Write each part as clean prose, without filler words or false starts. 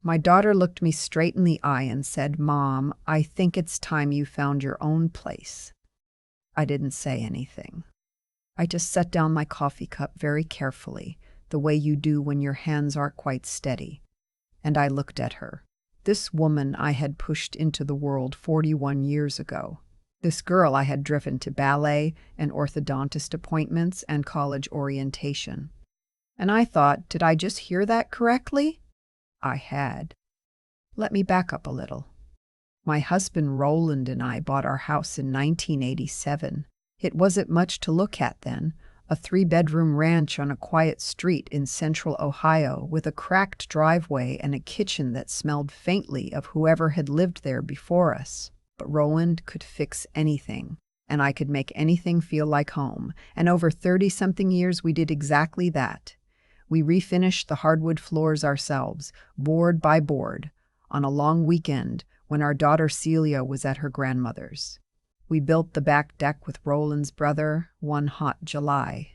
My daughter looked me straight in the eye and said, "Mom, I think it's time you found your own place." I didn't say anything. I just set down my coffee cup very carefully, the way you do when your hands aren't quite steady, and I looked at her. This woman I had pushed into the world 41 years ago. This girl I had driven to ballet and orthodontist appointments and college orientation. And I thought, did I just hear that correctly? I had. Let me back up a little. My husband Roland and I bought our house in 1987. It wasn't much to look at then, a 3-bedroom ranch on a quiet street in central Ohio with a cracked driveway and a kitchen that smelled faintly of whoever had lived there before us. But Roland could fix anything, and I could make anything feel like home, and over 30-something years we did exactly that. We refinished the hardwood floors ourselves, board by board, on a long weekend when our daughter Celia was at her grandmother's. We built the back deck with Roland's brother one hot July.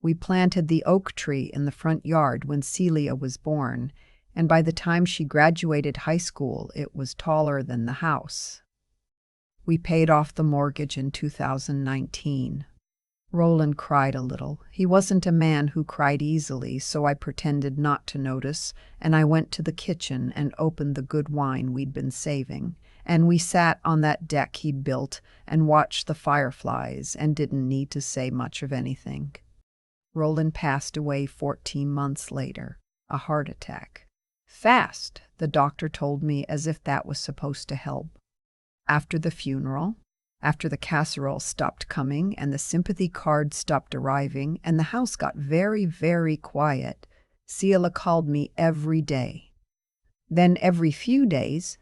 We planted the oak tree in the front yard when Celia was born, and by the time she graduated high school, it was taller than the house. We paid off the mortgage in 2019. Roland cried a little. He wasn't a man who cried easily, so I pretended not to notice, and I went to the kitchen and opened the good wine we'd been saving, and we sat on that deck he'd built and watched the fireflies and didn't need to say much of anything. Roland passed away 14 months later, a heart attack. Fast, the doctor told me, as if that was supposed to help. After the funeral, after the casserole stopped coming and the sympathy cards stopped arriving and the house got very, very quiet, Celia called me every day. Then every few days,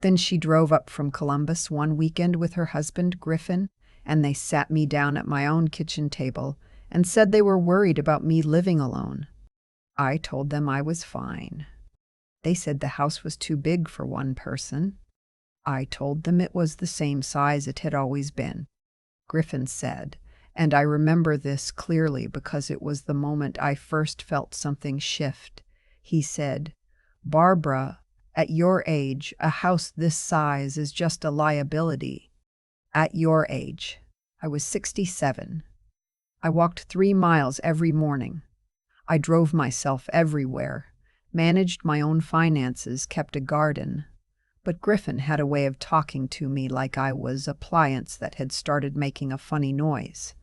then she drove up from Columbus one weekend with her husband, Griffin, and they sat me down at my own kitchen table and said they were worried about me living alone. I told them I was fine. They said the house was too big for one person. I told them it was the same size it had always been. Griffin said, and I remember this clearly because it was the moment I first felt something shift. He said, "Barbara, at your age, a house this size is just a liability." At your age. I was 67. I walked 3 miles every morning. I drove myself everywhere, managed my own finances, kept a garden. But Griffin had a way of talking to me like I was a appliance that had started making a funny noise.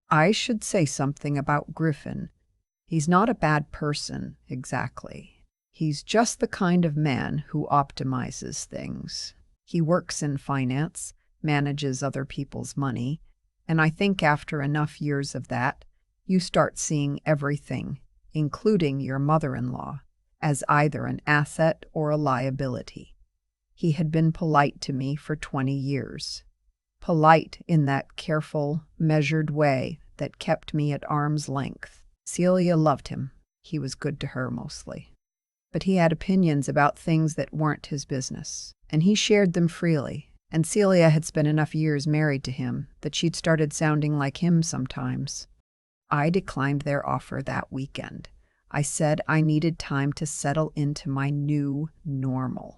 I should say something about Griffin. He's not a bad person, exactly. He's just the kind of man who optimizes things. He works in finance, manages other people's money, and I think after enough years of that, you start seeing everything, including your mother-in-law, as either an asset or a liability. He had been polite to me for 20 years. Polite in that careful, measured way that kept me at arm's length. Celia loved him. He was good to her mostly. But he had opinions about things that weren't his business, and he shared them freely. And Celia had spent enough years married to him that she'd started sounding like him sometimes. I declined their offer that weekend. I said I needed time to settle into my new normal.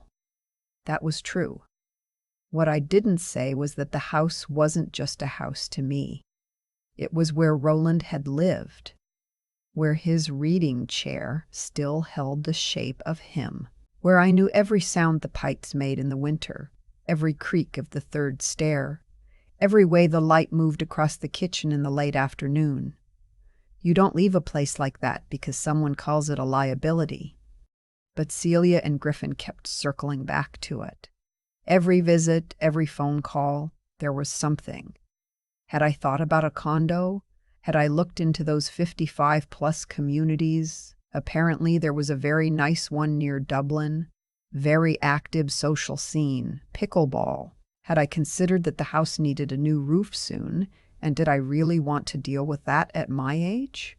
That was true. What I didn't say was that the house wasn't just a house to me. It was where Roland had lived, where his reading chair still held the shape of him, where I knew every sound the pipes made in the winter, every creak of the third stair, every way the light moved across the kitchen in the late afternoon. You don't leave a place like that because someone calls it a liability. But Celia and Griffin kept circling back to it. Every visit, every phone call, there was something. Had I thought about a condo? Had I looked into those 55-plus communities? Apparently there was a very nice one near Dublin. Very active social scene, pickleball. Had I considered that the house needed a new roof soon, and did I really want to deal with that at my age?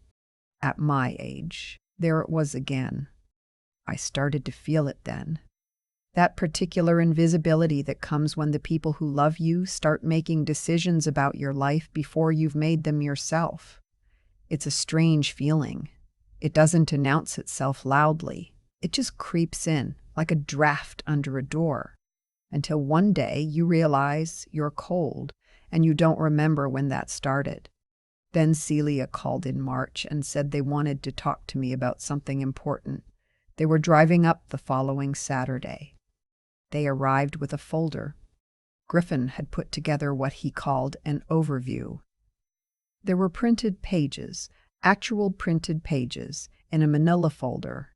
At my age. There it was again. I started to feel it then. That particular invisibility that comes when the people who love you start making decisions about your life before you've made them yourself. It's a strange feeling. It doesn't announce itself loudly. It just creeps in like a draft under a door until one day you realize you're cold and you don't remember when that started. Then Celia called in March and said they wanted to talk to me about something important. They were driving up the following Saturday. They arrived with a folder. Griffin had put together what he called an overview. There were printed pages, actual printed pages, in a manila folder,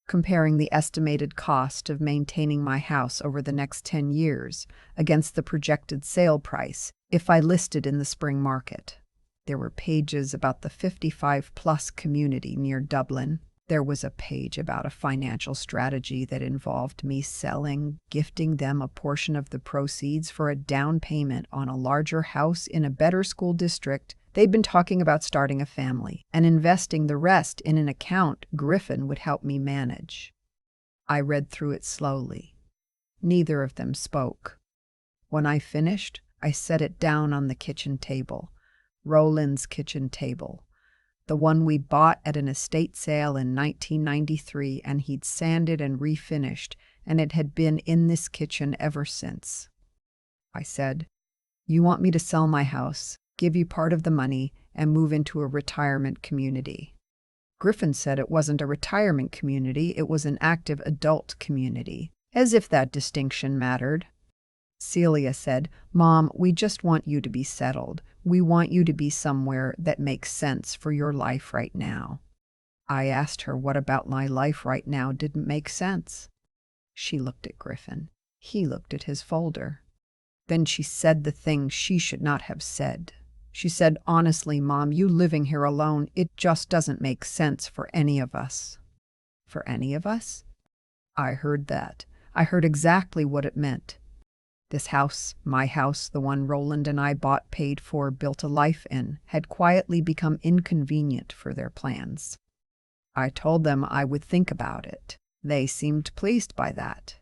comparing the estimated cost of maintaining my house over the next 10 years against the projected sale price if I listed in the spring market. There were pages about the 55-plus community near Dublin. There was a page about a financial strategy that involved me selling, gifting them a portion of the proceeds for a down payment on a larger house in a better school district. They'd been talking about starting a family and investing the rest in an account Griffin would help me manage. I read through it slowly. Neither of them spoke. When I finished, I set it down on the kitchen table, Roland's kitchen table, the one we bought at an estate sale in 1993, and he'd sanded and refinished, and it had been in this kitchen ever since. I said, "You want me to sell my house, give you part of the money, and move into a retirement community." Griffin said it wasn't a retirement community, it was an active adult community, as if that distinction mattered. Celia said, "Mom, we just want you to be settled. We want you to be somewhere that makes sense for your life right now." I asked her what about my life right now didn't make sense. She looked at Griffin. He looked at his folder. Then she said the thing she should not have said. She said, "Honestly, Mom, you living here alone, it just doesn't make sense for any of us." For any of us? I heard that. I heard exactly what it meant. This house, my house, the one Roland and I bought, paid for, built a life in, had quietly become inconvenient for their plans. I told them I would think about it. They seemed pleased by that.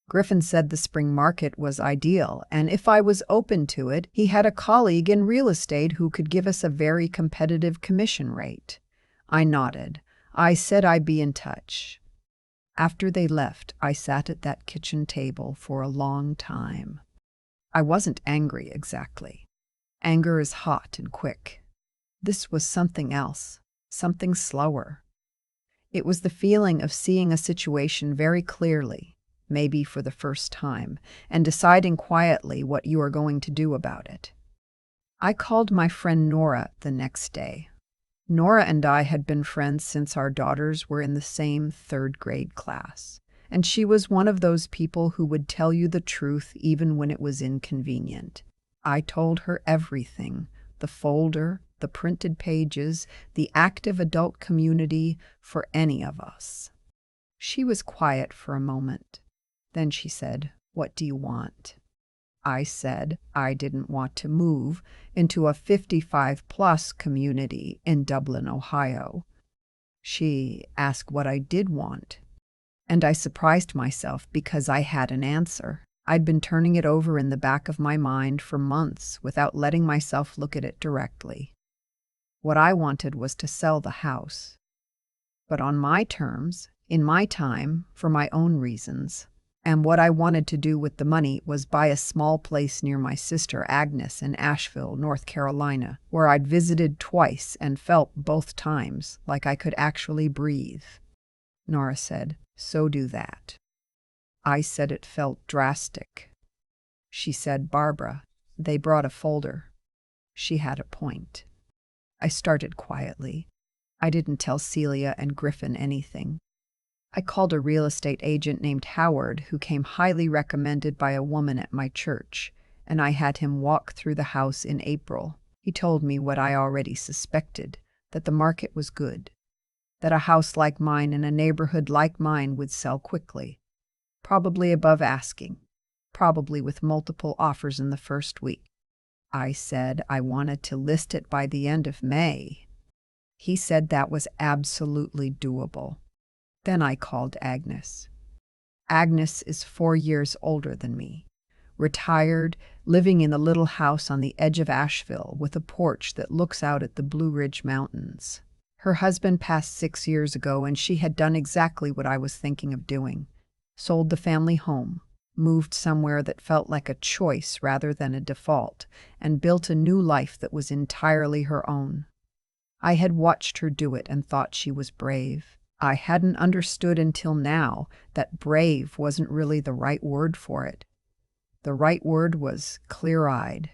Griffin said the spring market was ideal, and if I was open to it, he had a colleague in real estate who could give us a very competitive commission rate. I nodded. I said I'd be in touch. After they left, I sat at that kitchen table for a long time. I wasn't angry exactly. Anger is hot and quick. This was something else, something slower. It was the feeling of seeing a situation very clearly, maybe for the first time, and deciding quietly what you are going to do about it. I called my friend Nora the next day. Nora and I had been friends since our daughters were in the same third-grade class, and she was one of those people who would tell you the truth even when it was inconvenient. I told her everything, the folder, the printed pages, the active adult community, for any of us. She was quiet for a moment. Then she said, "What do you want?" I said I didn't want to move into a 55-plus community in Dublin, Ohio. She asked what I did want, and I surprised myself because I had an answer. I'd been turning it over in the back of my mind for months without letting myself look at it directly. What I wanted was to sell the house, but on my terms, in my time, for my own reasons. And what I wanted to do with the money was buy a small place near my sister Agnes in Asheville, North Carolina, where I'd visited twice and felt both times like I could actually breathe. Nora said, "So do that." I said it felt drastic. She said, "Barbara, they brought a folder." She had a point. I started quietly. I didn't tell Celia and Griffin anything. I called a real estate agent named Howard who came highly recommended by a woman at my church, and I had him walk through the house in April. He told me what I already suspected, that the market was good, that a house like mine in a neighborhood like mine would sell quickly, probably above asking, probably with multiple offers in the first week. I said I wanted to list it by the end of May. He said that was absolutely doable. Then I called Agnes. Agnes is 4 years older than me, retired, living in a little house on the edge of Asheville with a porch that looks out at the Blue Ridge Mountains. Her husband passed 6 years ago, and she had done exactly what I was thinking of doing. Sold the family home, moved somewhere that felt like a choice rather than a default, and built a new life that was entirely her own. I had watched her do it and thought she was brave. I hadn't understood until now that brave wasn't really the right word for it. The right word was clear-eyed.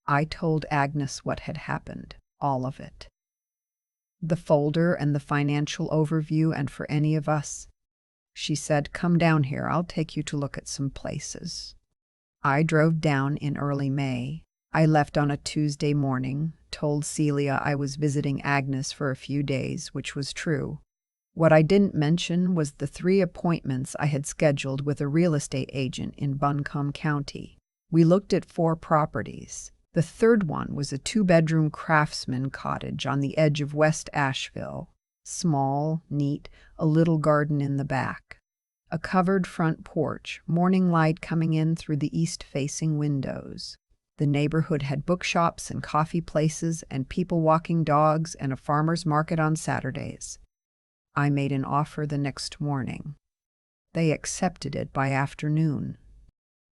I told Agnes what had happened, all of it. The folder and the financial overview, and for any of us. She said, "Come down here, I'll take you to look at some places." I drove down in early May. I left on a Tuesday morning, told Celia I was visiting Agnes for a few days, which was true. What I didn't mention was the 3 appointments I had scheduled with a real estate agent in Buncombe County. We looked at 4 properties. The third one was a 2-bedroom craftsman cottage on the edge of West Asheville. Small, neat, a little garden in the back. A covered front porch, morning light coming in through the east-facing windows. The neighborhood had bookshops and coffee places and people walking dogs and a farmer's market on Saturdays. I made an offer the next morning. They accepted it by afternoon.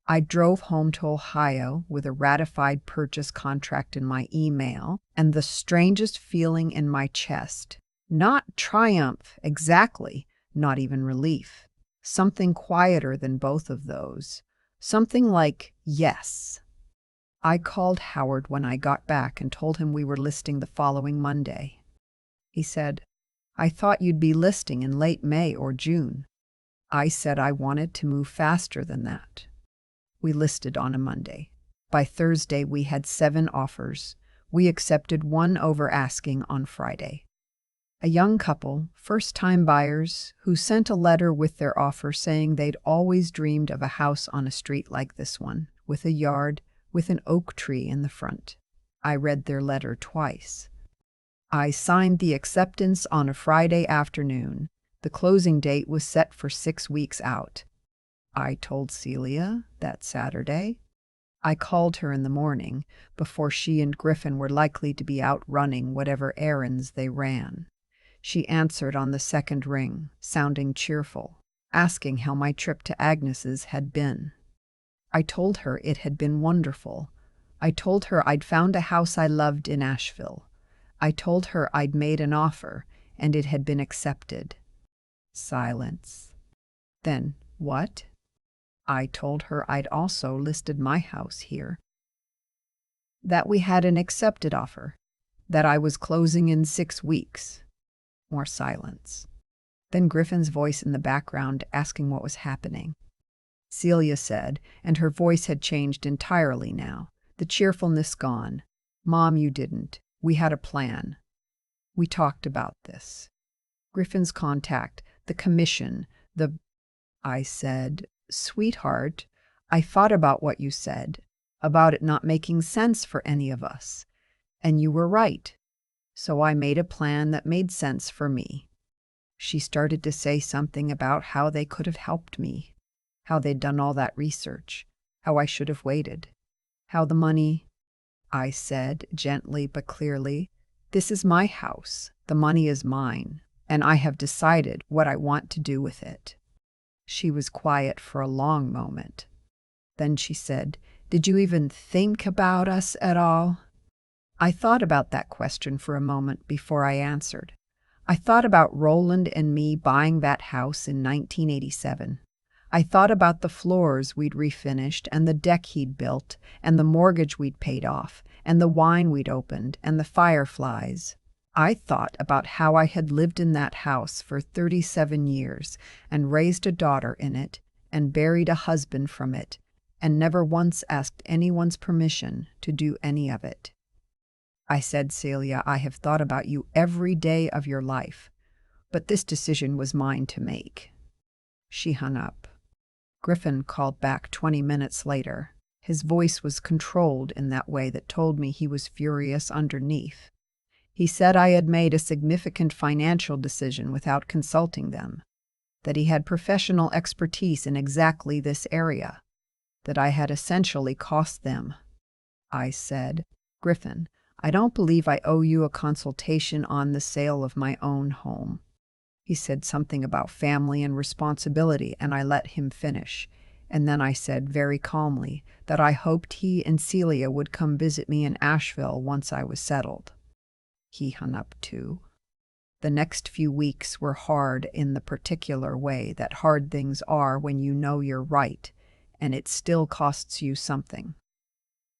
I drove home to Ohio with a ratified purchase contract in my email and the strangest feeling in my chest. Not triumph, exactly, not even relief. Something quieter than both of those. Something like yes. I called Howard when I got back and told him we were listing the following Monday. He said, "I thought you'd be listing in late May or June." I said I wanted to move faster than that. We listed on a Monday. By Thursday, we had 7 offers. We accepted 1 over asking on Friday. A young couple, first-time buyers, who sent a letter with their offer saying they'd always dreamed of a house on a street like this one, with a yard, with an oak tree in the front. I read their letter twice. I signed the acceptance on a Friday afternoon. The closing date was set for 6 weeks out. I told Celia that Saturday. I called her in the morning, before she and Griffin were likely to be out running whatever errands they ran. She answered on the second ring, sounding cheerful, asking how my trip to Agnes's had been. I told her it had been wonderful. I told her I'd found a house I loved in Asheville. I told her I'd made an offer, and it had been accepted. Silence. Then, what? I told her I'd also listed my house here. That we had an accepted offer. That I was closing in 6 weeks. More silence. Then Griffin's voice in the background asking what was happening. Celia said, and her voice had changed entirely now, the cheerfulness gone. "Mom, you didn't. We had a plan. We talked about this. Griffin's contact, the commission, the—" I said, "Sweetheart, I thought about what you said, about it not making sense for any of us. And you were right. So I made a plan that made sense for me." She started to say something about how they could have helped me, how they'd done all that research, how I should have waited, how the money— I said, gently but clearly, "This is my house. The money is mine, and I have decided what I want to do with it." She was quiet for a long moment. Then she said, "Did you even think about us at all?" I thought about that question for a moment before I answered. I thought about Roland and me buying that house in 1987. I thought about the floors we'd refinished and the deck he'd built and the mortgage we'd paid off and the wine we'd opened and the fireflies. I thought about how I had lived in that house for 37 years and raised a daughter in it and buried a husband from it and never once asked anyone's permission to do any of it. I said, "Celia, I have thought about you every day of your life, but this decision was mine to make." She hung up. Griffin called back 20 minutes later. His voice was controlled in that way that told me he was furious underneath. He said I had made a significant financial decision without consulting them, that he had professional expertise in exactly this area, that I had essentially cost them. I said, "Griffin, I don't believe I owe you a consultation on the sale of my own home." He said something about family and responsibility, and I let him finish. And then I said very calmly that I hoped he and Celia would come visit me in Asheville once I was settled. He hung up too. The next few weeks were hard in the particular way that hard things are when you know you're right, and it still costs you something.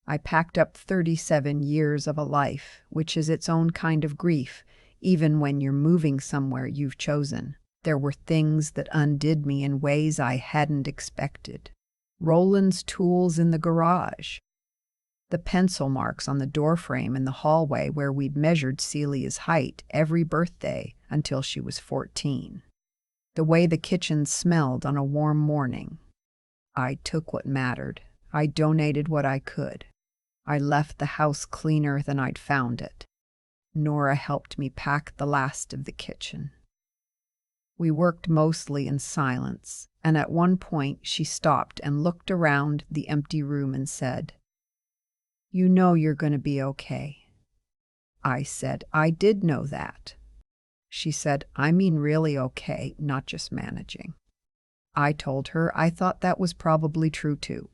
I packed up 37 years of a life, which is its own kind of grief, even when you're moving somewhere you've chosen. There were things that undid me in ways I hadn't expected. Roland's tools in the garage. The pencil marks on the doorframe in the hallway where we'd measured Celia's height every birthday until she was 14. The way the kitchen smelled on a warm morning. I took what mattered. I donated what I could. I left the house cleaner than I'd found it. Nora helped me pack the last of the kitchen. We worked mostly in silence, and at one point she stopped and looked around the empty room and said, "You know you're going to be okay." I said, "I did know that." She said, "I mean really okay, not just managing." I told her I thought that was probably true too.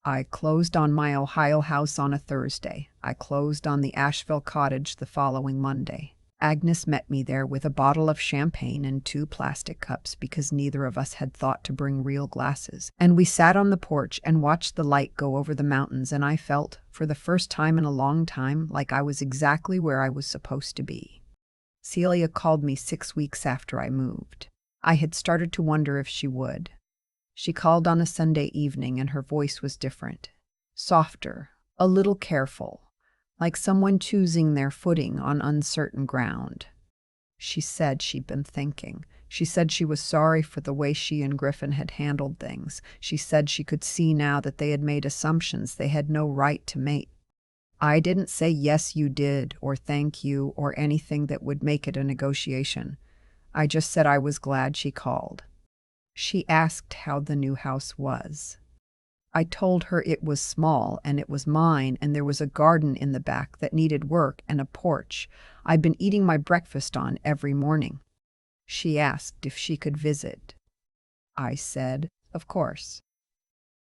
I closed on my Ohio house on a Thursday. I closed on the Asheville cottage the following Monday. Agnes met me there with a bottle of champagne and 2 plastic cups because neither of us had thought to bring real glasses. And we sat on the porch and watched the light go over the mountains, and I felt, for the first time in a long time, like I was exactly where I was supposed to be. Celia called me 6 weeks after I moved. I had started to wonder if she would. She called on a Sunday evening, and her voice was different, softer, a little careful, like someone choosing their footing on uncertain ground. She said she'd been thinking. She said she was sorry for the way she and Griffin had handled things. She said she could see now that they had made assumptions they had no right to make. I didn't say yes you did or thank you or anything that would make it a negotiation. I just said I was glad she called. She asked how the new house was. I told her it was small and it was mine, and there was a garden in the back that needed work and a porch I'd been eating my breakfast on every morning. She asked if she could visit. I said, of course.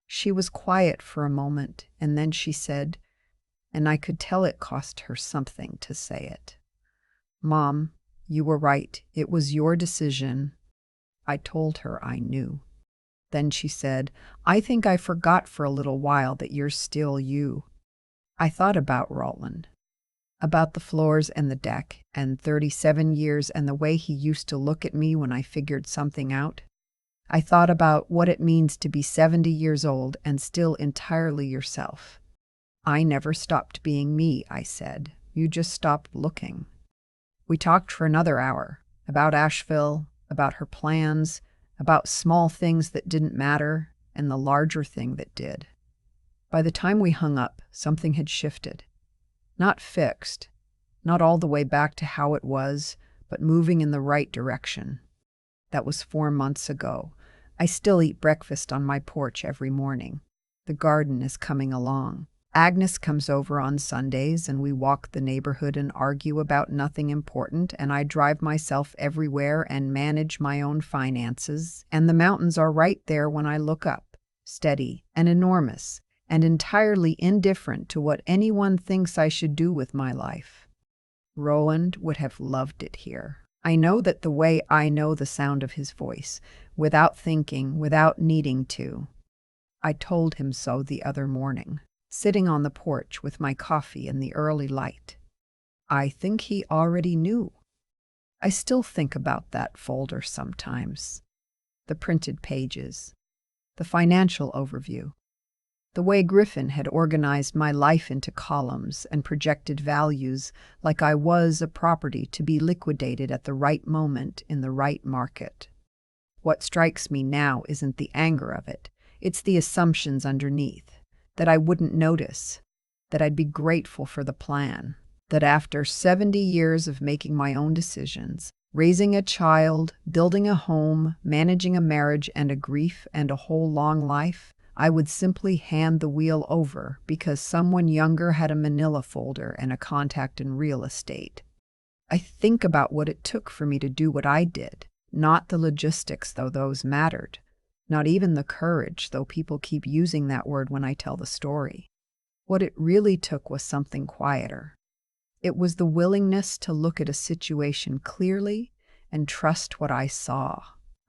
She was quiet for a moment, and then she said, and I could tell it cost her something to say it, "Mom, you were right. It was your decision." I told her I knew. Then she said, "I think I forgot for a little while that you're still you." I thought about Roland, about the floors and the deck, and 37 years and the way he used to look at me when I figured something out. I thought about what it means to be 70 years old and still entirely yourself. "I never stopped being me," I said. "You just stopped looking." We talked for another hour, about Asheville, about her plans, about small things that didn't matter, and the larger thing that did. By the time we hung up, something had shifted. Not fixed, not all the way back to how it was, but moving in the right direction. That was 4 months ago. I still eat breakfast on my porch every morning. The garden is coming along. Agnes comes over on Sundays, and we walk the neighborhood and argue about nothing important, and I drive myself everywhere and manage my own finances, and the mountains are right there when I look up, steady and enormous, and entirely indifferent to what anyone thinks I should do with my life. Roland would have loved it here. I know that the way I know the sound of his voice, without thinking, without needing to. I told him so the other morning, sitting on the porch with my coffee in the early light. I think he already knew. I still think about that folder sometimes. The printed pages, the financial overview, the way Griffin had organized my life into columns and projected values like I was a property to be liquidated at the right moment in the right market. What strikes me now isn't the anger of it, it's the assumptions underneath, that I wouldn't notice, that I'd be grateful for the plan, that after 70 years of making my own decisions, raising a child, building a home, managing a marriage and a grief and a whole long life, I would simply hand the wheel over because someone younger had a manila folder and a contact in real estate. I think about what it took for me to do what I did, not the logistics, though those mattered. Not even the courage, though people keep using that word when I tell the story. What it really took was something quieter. It was the willingness to look at a situation clearly and trust what I saw.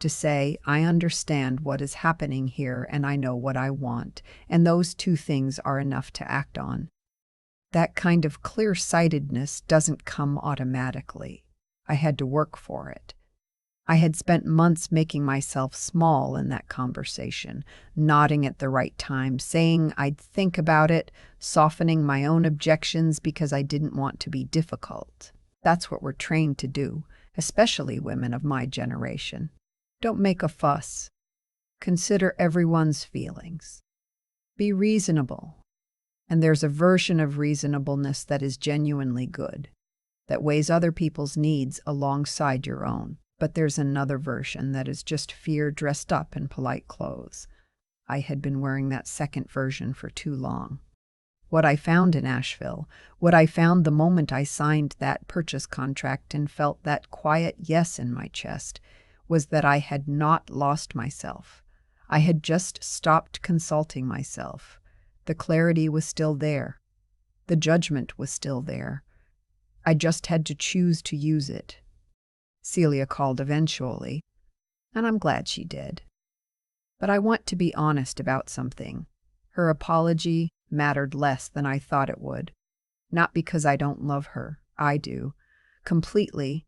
To say, I understand what is happening here and I know what I want, and those two things are enough to act on. That kind of clear-sightedness doesn't come automatically. I had to work for it. I had spent months making myself small in that conversation, nodding at the right time, saying I'd think about it, softening my own objections because I didn't want to be difficult. That's what we're trained to do, especially women of my generation. Don't make a fuss. Consider everyone's feelings. Be reasonable. And there's a version of reasonableness that is genuinely good, that weighs other people's needs alongside your own. But there's another version that is just fear dressed up in polite clothes. I had been wearing that second version for too long. What I found in Asheville, what I found the moment I signed that purchase contract and felt that quiet yes in my chest, was that I had not lost myself. I had just stopped consulting myself. The clarity was still there. The judgment was still there. I just had to choose to use it. Celia called eventually, and I'm glad she did. But I want to be honest about something. Her apology mattered less than I thought it would. Not because I don't love her, I do, completely,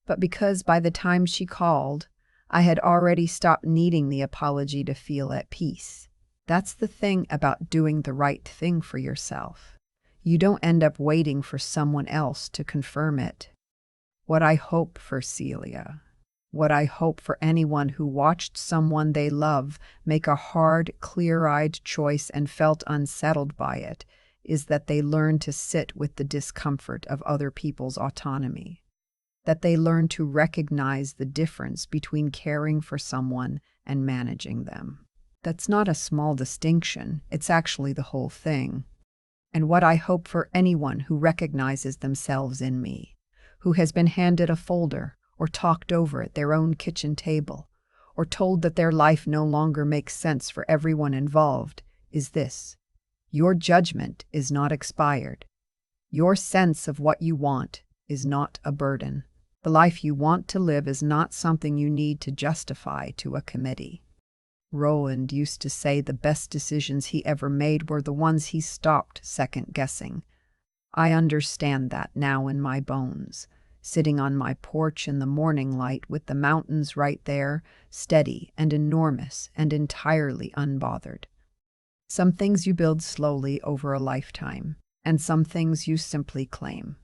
but because by the time she called, I had already stopped needing the apology to feel at peace. That's the thing about doing the right thing for yourself. You don't end up waiting for someone else to confirm it. What I hope for Celia, what I hope for anyone who watched someone they love make a hard, clear-eyed choice and felt unsettled by it, is that they learn to sit with the discomfort of other people's autonomy, that they learn to recognize the difference between caring for someone and managing them. That's not a small distinction, it's actually the whole thing. And what I hope for anyone who recognizes themselves in me, who has been handed a folder or talked over at their own kitchen table, or told that their life no longer makes sense for everyone involved, is this: your judgment is not expired. Your sense of what you want is not a burden. The life you want to live is not something you need to justify to a committee. Roland used to say the best decisions he ever made were the ones he stopped second-guessing. I understand that now in my bones, sitting on my porch in the morning light with the mountains right there, steady and enormous and entirely unbothered. Some things you build slowly over a lifetime, and some things you simply claim.